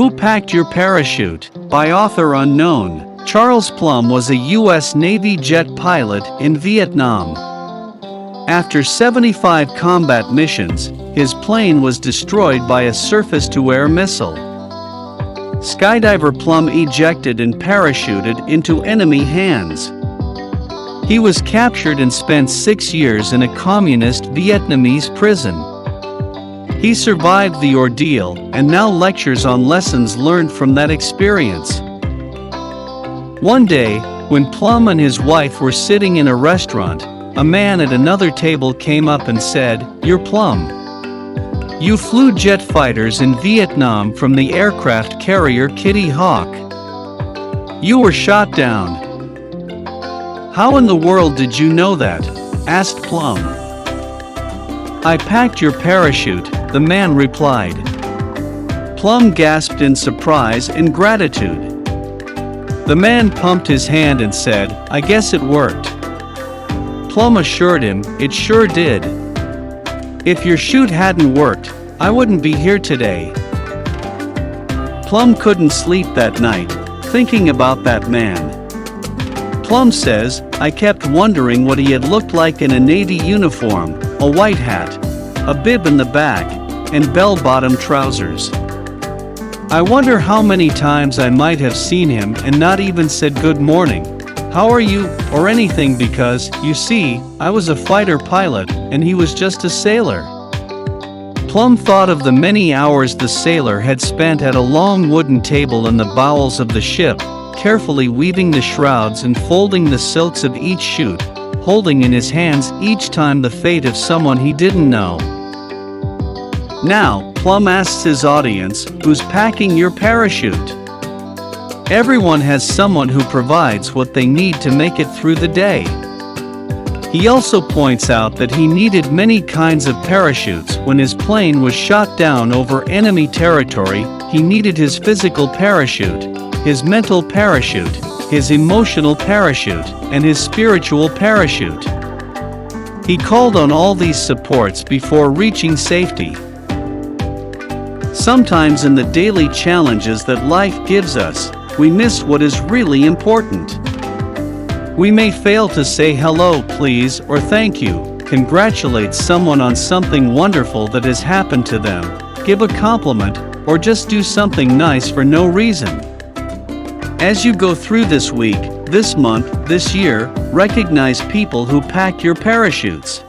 Who Packed Your Parachute? By author unknown. Charles Plumb was a U.S. Navy jet pilot in Vietnam. After 75 combat missions, his plane was destroyed by a surface-to-air missile. Skydiver Plumb ejected and parachuted into enemy hands. He was captured and spent 6 years in a communist Vietnamese prison. He survived the ordeal and now lectures on lessons learned from that experience. One day, when Plumb and his wife were sitting in a restaurant, a man at another table came up and said, "You're Plumb. You flew jet fighters in Vietnam from the aircraft carrier Kitty Hawk. You were shot down. How in the world did you know that?" asked Plumb. "I packed your parachute," the man replied. Plumb gasped in surprise and gratitude. The man pumped his hand and said, "I guess it worked." Plumb assured him, "It sure did. If your chute hadn't worked, I wouldn't be here today." Plumb couldn't sleep that night, thinking about that man. Plumb says, "I kept wondering what he had looked like in a Navy uniform, a white hat, a bib in the back, and bell-bottom trousers. I wonder how many times I might have seen him and not even said good morning, how are you, or anything because, you see, I was a fighter pilot and he was just a sailor." Plumb thought of the many hours the sailor had spent at a long wooden table in the bowels of the ship, carefully weaving the shrouds and folding the silks of each chute, holding in his hands each time the fate of someone he didn't know. Now, Plumb asks his audience, who's packing your parachute? Everyone has someone who provides what they need to make it through the day. He also points out that he needed many kinds of parachutes when his plane was shot down over enemy territory. He needed his physical parachute, his mental parachute, his emotional parachute, and his spiritual parachute. He called on all these supports before reaching safety. Sometimes in the daily challenges that life gives us, we miss what is really important. We may fail to say hello, please, or thank you, congratulate someone on something wonderful that has happened to them, give a compliment, or just do something nice for no reason. As you go through this week, this month, this year, recognize people who pack your parachutes.